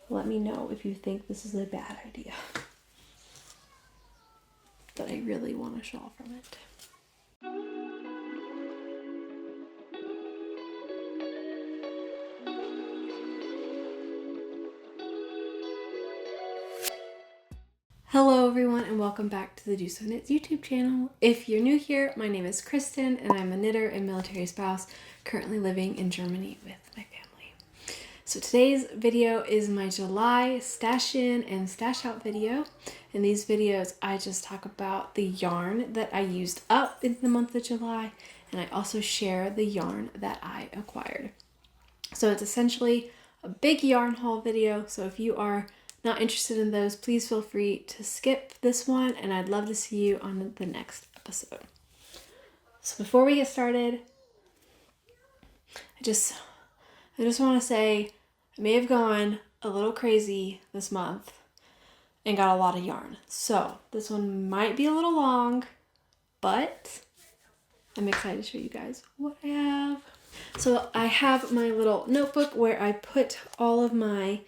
let me know if you think this is a bad idea. But I really want a shawl from it. Hello everyone and welcome back to the Do So Knits YouTube channel. If you're new here, my name is Kristen and I'm a knitter and military spouse currently living in Germany with my family. So today's video is my July stash in and stash out video. In these videos I just talk about the yarn that I used up in the month of July, and I also share the yarn that I acquired. So it's essentially a big yarn haul video, so if you are not interested in those, please feel free to skip this one, and I'd love to see you on the next episode. So before we get started, I just want to say I may have gone a little crazy this month and got a lot of yarn. So this one might be a little long, but I'm excited to show you guys what I have. So I have my little notebook where I put all of my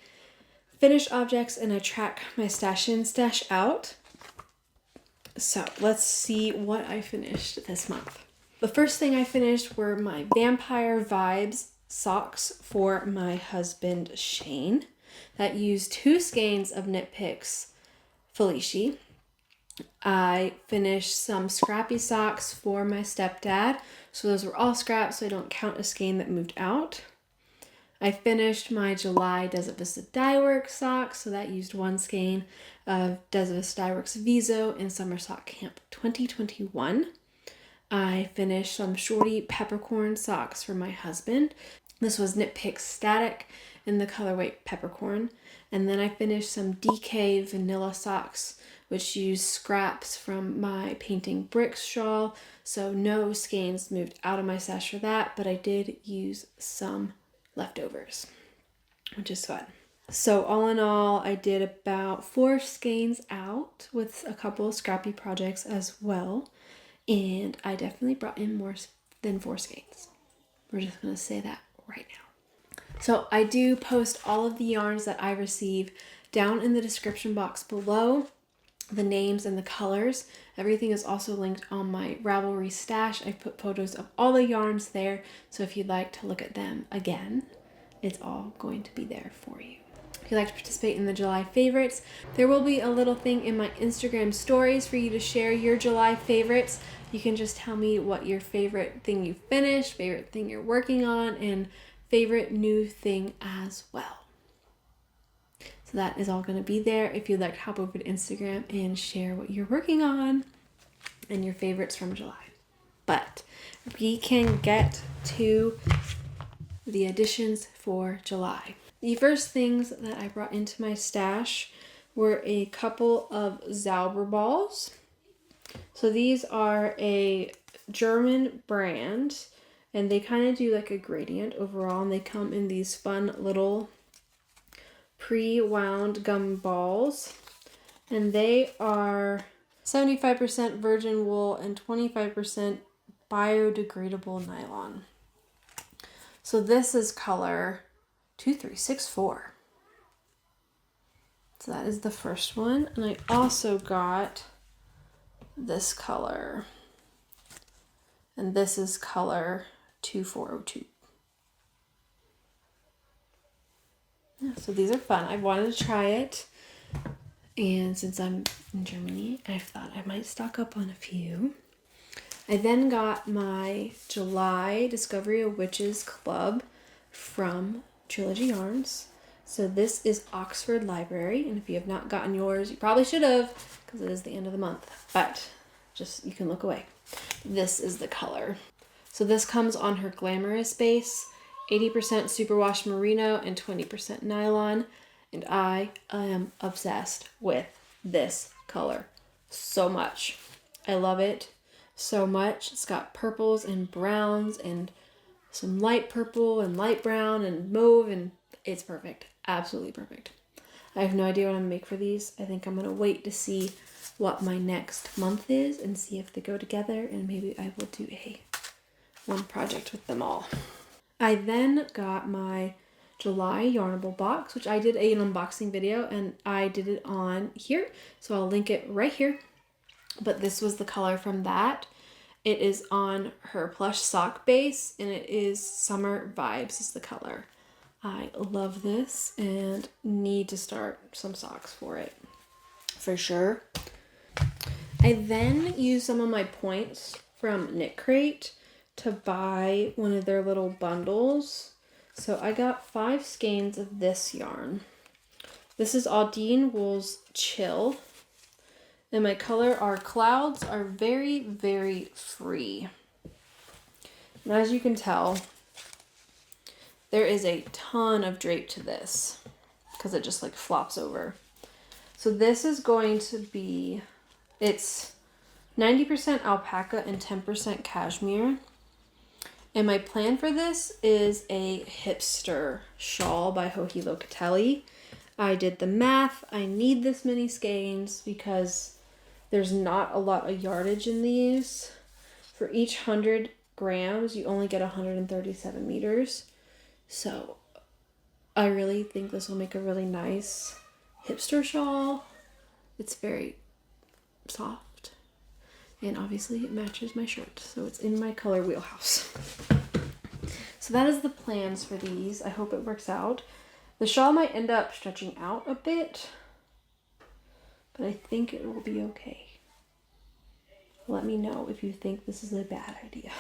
finished objects and I track my stash in, stash out. So let's see what I finished this month. The first thing I finished were my Vampire Vibes socks for my husband Shane that used 2 skeins of Knit Picks Felici. I finished some scrappy socks for my stepdad, so those were all scraps, so I don't count a skein that moved out. I finished my July Desert Vista Dyeworks socks, so that used 1 skein of Desert Vista Dyeworks Viso in Summer Sock Camp 2021. I finished some Shorty Peppercorn socks for my husband. This was Knit Picks Static in the colorway Peppercorn. And then I finished some DK Vanilla socks, which used scraps from my Painting Bricks shawl. So no skeins moved out of my stash for that, but I did use some leftovers, which is fun. So all in all, I did about 4 skeins out with a couple of scrappy projects as well. And I definitely brought in more than 4 skeins. We're just going to say that right now. So I do post all of the yarns that I receive down in the description box below, the names and the colors. Everything is also linked on my Ravelry stash. I put photos of all the yarns there, so if you'd like to look at them again, it's all going to be there for you. If you'd like to participate in the July favorites, there will be a little thing in my Instagram stories for you to share your July favorites. You can just tell me what your favorite thing you finished, favorite thing you're working on, and favorite new thing as well. So that is all going to be there if you'd like to hop over to Instagram and share what you're working on and your favorites from July. But we can get to the additions for July. The first things that I brought into my stash were a couple of Zauberballs. So these are a German brand, and they kind of do like a gradient overall, and they come in these fun little pre-wound gum balls, and they are 75% virgin wool and 25% biodegradable nylon. So this is color 2364. So that is the first one, and I also got this color, and this is color 2402. Yeah, so these are fun. I wanted to try it, and since I'm in Germany, I thought I might stock up on a few. I then got my July Discovery of Witches Club from Trilogy Yarns. So this is Oxford Library, and if you have not gotten yours, you probably should have, because it is the end of the month, but just, you can look away. This is the color. So this comes on her Glamourous base, 80% superwash merino and 20% nylon, and I am obsessed with this color so much. I love it so much. It's got purples and browns and some light purple and light brown and mauve, and it's perfect. Absolutely perfect. I have no idea what I'm gonna make for these. I think I'm gonna wait to see what my next month is and see if they go together, and maybe I will do one project with them all. I then got my July Yarnable box, which I did an unboxing video and I did it on here. So I'll link it right here. But this was the color from that. It is on her Plush sock base and it is Summer Vibes is the color. I love this and need to start some socks for it for sure. I then used some of my points from Knit Crate to buy one of their little bundles. So I got 5 skeins of this yarn. This is Audine Wools Chill. And my color, our clouds are very, very free. And as you can tell, there is a ton of drape to this because it just like flops over. So this is going to be, it's 90% alpaca and 10% cashmere. And my plan for this is a hipster shawl by Joji Locatelli. I did the math. I need this many skeins because there's not a lot of yardage in these. For each 100 grams, you only get 137 meters. So I really think this will make a really nice hipster shawl. It's very soft. And obviously it matches my shirt. So it's in my color wheelhouse. So that is the plans for these. I hope it works out. The shawl might end up stretching out a bit, but I think it will be okay. Let me know if you think this is a bad idea.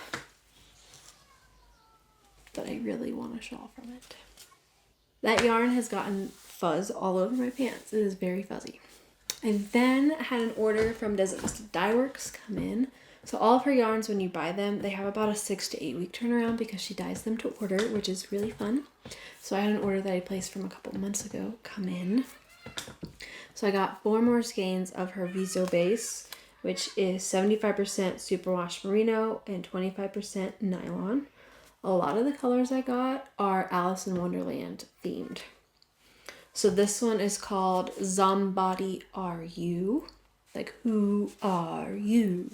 But I really want a shawl from it. That yarn has gotten fuzz all over my pants. It is very fuzzy. I then had an order from Dyeworks come in. So all of her yarns, when you buy them, they have about a 6 to 8 week turnaround because she dyes them to order, which is really fun. So I had an order that I placed from a couple months ago come in. So I got 4 more skeins of her Viso base, which is 75% superwash merino and 25% nylon. A lot of the colors I got are Alice in Wonderland themed. So this one is called ZomBody Are You? Like, who are you?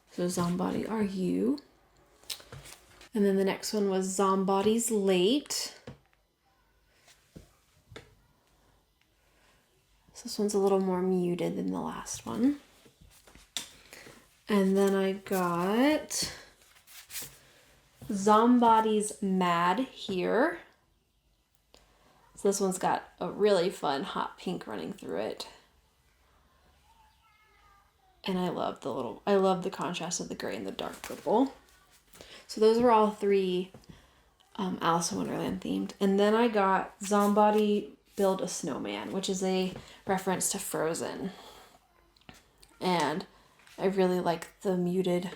So ZomBody Are You? And then the next one was ZomBody's Late. So this one's a little more muted than the last one. And then I got ZomBody's Mad Here. So this one's got a really fun hot pink running through it. And I love the contrast of the gray and the dark purple. So those were all 3 Alice in Wonderland themed. And then I got ZomBody Build a Snowman, which is a reference to Frozen. And I really like the muted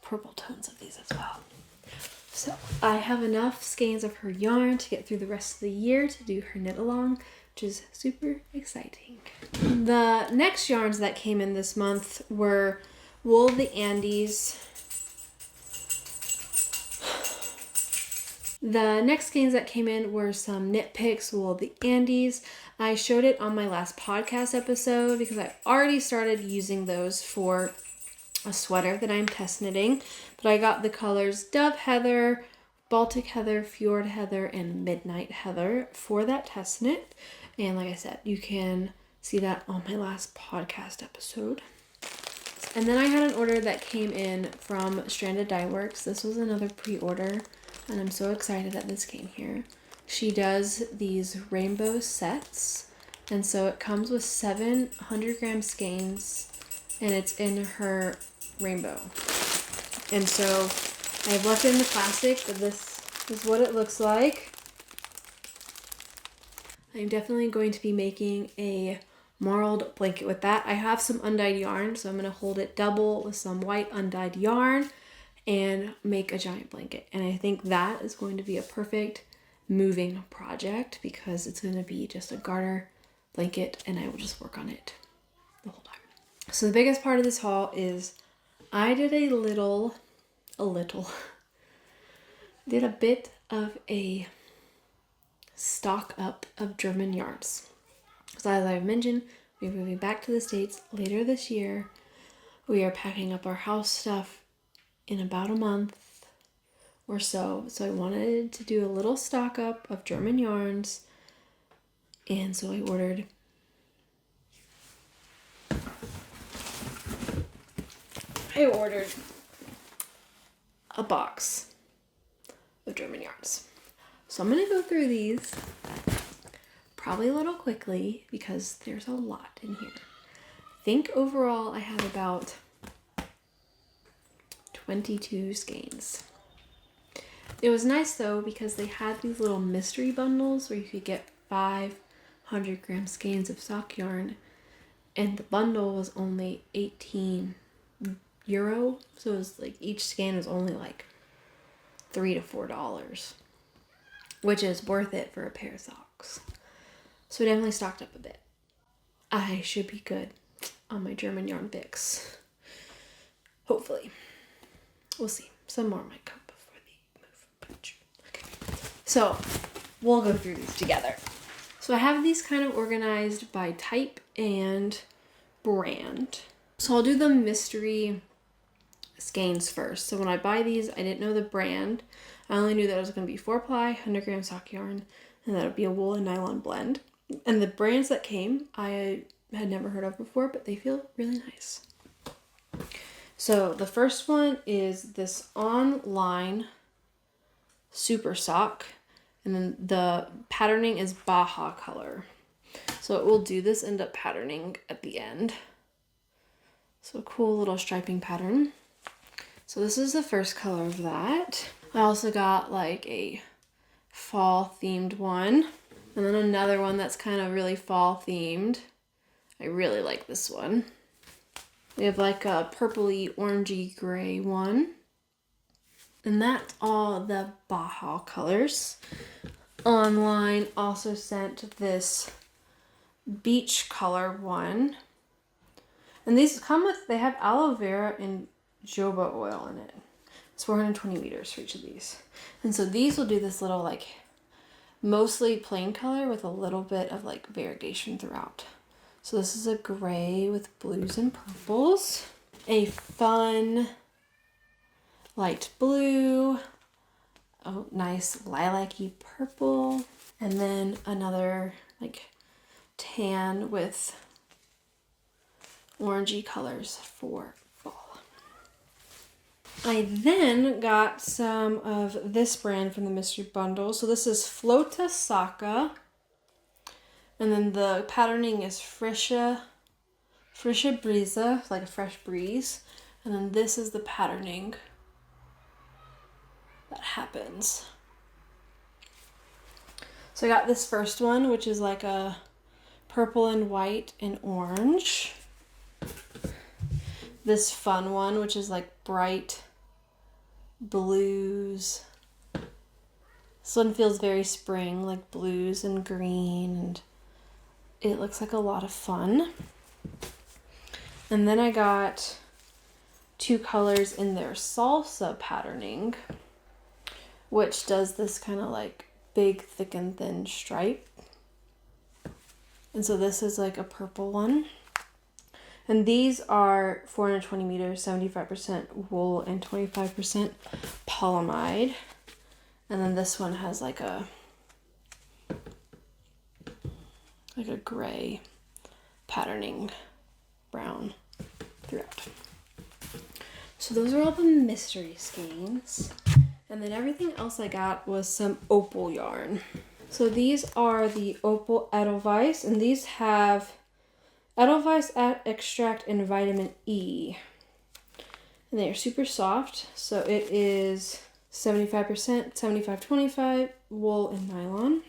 purple tones of these as well. So I have enough skeins of her yarn to get through the rest of the year to do her knit along, which is super exciting. The next yarns that came in this month were Wool of the Andes. The next skeins that came in were some Knit Picks Wool of the Andes. I showed it on my last podcast episode because I already started using those for a sweater that I'm test knitting. But I got the colors Dove Heather, Baltic Heather, Fjord Heather, and Midnight Heather for that test knit. And like I said, you can see that on my last podcast episode. And then I had an order that came in from Stranded Dyeworks. This was another pre-order, and I'm so excited that this came here. She does these rainbow sets, and so it comes with 700 gram skeins, and it's in her rainbow. And so I've left it in the plastic, but this is what it looks like. I'm definitely going to be making a marled blanket with that. I have some undyed yarn, so I'm going to hold it double with some white undyed yarn and make a giant blanket. And I think that is going to be a perfect moving project because it's going to be just a garter blanket and I will just work on it the whole time. So the biggest part of this haul is I did a bit of a stock up of German yarns. So as I've mentioned, we're moving back to the States later this year. We are packing up our house stuff in about a month. or so. So I wanted to do a little stock up of German yarns. And so I ordered a box of German yarns. So I'm going to go through these probably a little quickly because there's a lot in here. I think overall I have about 22 skeins. It was nice though because they had these little mystery bundles where you could get 500-gram skeins of sock yarn, and the bundle was only 18 euro, so it was like each skein was only like $3 to $4, which is worth it for a pair of socks. So I definitely stocked up a bit. I should be good on my German yarn fix. Hopefully. We'll see. Some more might come before the move. Okay. So we'll go through these together. So I have these kind of organized by type and brand. So I'll do the mystery skeins first. So when I buy these, I didn't know the brand. I only knew that it was going to be 4-ply, 100-gram sock yarn, and that it would be a wool and nylon blend. And the brands that came, I had never heard of before, but they feel really nice. So the first one is this online Supersocke, and then the patterning is Bahia color. So it will do this end up patterning at the end. So a cool little striping pattern. So this is the first color of that. I also got like a fall themed one, and then another one that's kind of really fall themed. I really like this one. We have like a purpley orangey gray one. And that's all the Bahia colors. Online also sent this beach color one. And these come with, they have aloe vera and jojoba oil in it. It's 420 meters for each of these. And so these will do this little like mostly plain color with a little bit of like variegation throughout. So this is a gray with blues and purples. A fun light blue. Oh, nice lilac-y purple. And then another like tan with orangey colors for fall. I then got some of this brand from the mystery bundle. So this is Flotte Socke. And then the patterning is Frische Brise, like a fresh breeze. And then this is the patterning that happens. So I got this first one, which is like a purple and white and orange. This fun one, which is like bright blues. This one feels very spring, like blues and green, and it looks like a lot of fun. And then I got two colors in their Salsa patterning, which does this kind of like big, thick and thin stripe. And so this is like a purple one. And these are 420 meters, 75% wool and 25% polyamide. And then this one has like a gray patterning brown throughout. So those are all the mystery skeins. And then everything else I got was some opal yarn. So these are the Opal Edelweiss, and these have Edelweiss extract and vitamin E. And they are super soft. So it is 75%, 75-25 wool and nylon.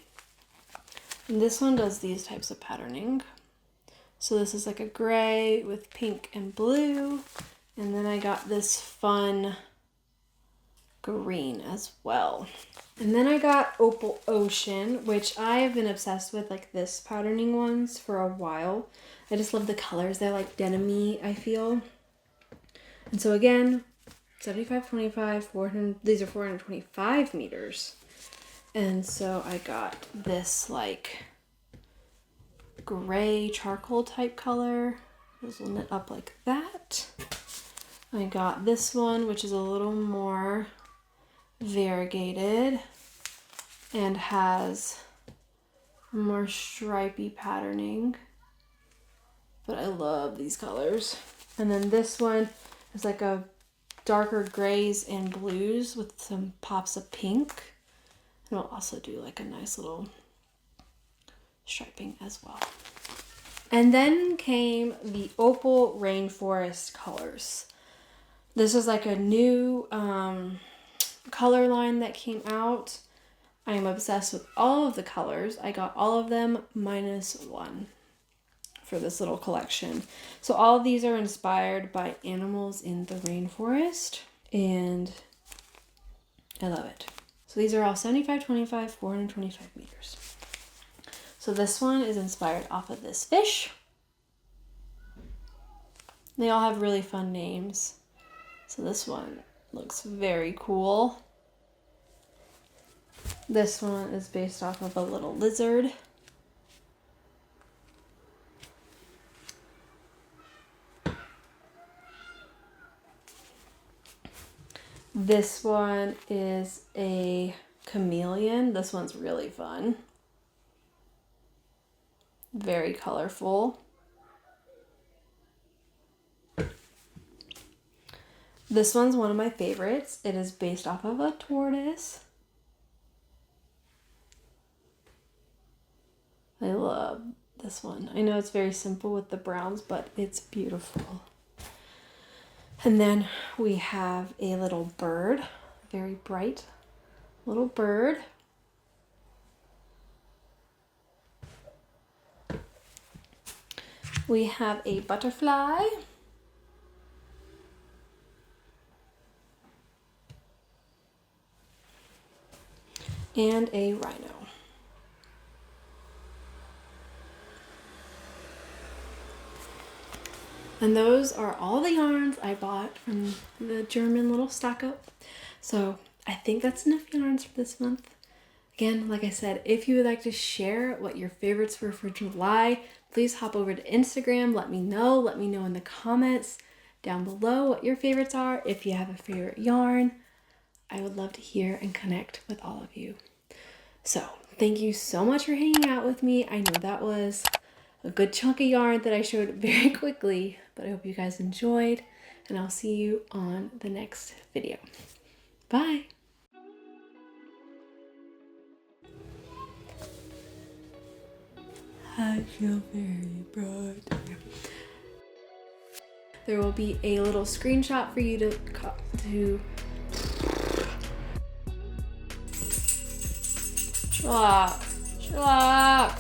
And this one does these types of patterning. So this is like a gray with pink and blue. And then I got this fun green as well. And then I got Opal Ocean, which I have been obsessed with, like this patterning ones for a while. I just love the colors. They're like denim-y, I feel. And so again, 75-25, 400, these are 425 meters. And so I got this like gray charcoal type color. This will knit up like that. I got this one, which is a little more variegated and has more stripy patterning. But I love these colors. And then this one is like a darker grays and blues with some pops of pink. And we'll also do like a nice little striping as well. And then came the Opal Rainforest colors. This is like a new color line that came out. I am obsessed with all of the colors. I got all of them -1 for this little collection. So all of these are inspired by animals in the rainforest, and I love it. So these are all 75, 25, 425 meters. So this one is inspired off of this fish. They all have really fun names. So this one looks very cool. This one is based off of a little lizard. This one is a chameleon. This one's really fun. Very colorful. This one's one of my favorites. It is based off of a tortoise. I love this one. I know it's very simple with the browns, but it's beautiful. And then we have a little bird, very bright little bird. We have a butterfly. And a rhino. And those are all the yarns I bought from the German little stock up. So I think that's enough yarns for this month. Again, like I said, if you would like to share what your favorites were for July, please hop over to Instagram. Let me know. Let me know in the comments down below what your favorites are. If you have a favorite yarn, I would love to hear and connect with all of you. So thank you so much for hanging out with me. I know that was a good chunk of yarn that I showed very quickly, but I hope you guys enjoyed, and I'll see you on the next video. Bye. I feel very bright. There will be a little screenshot for you to Socke.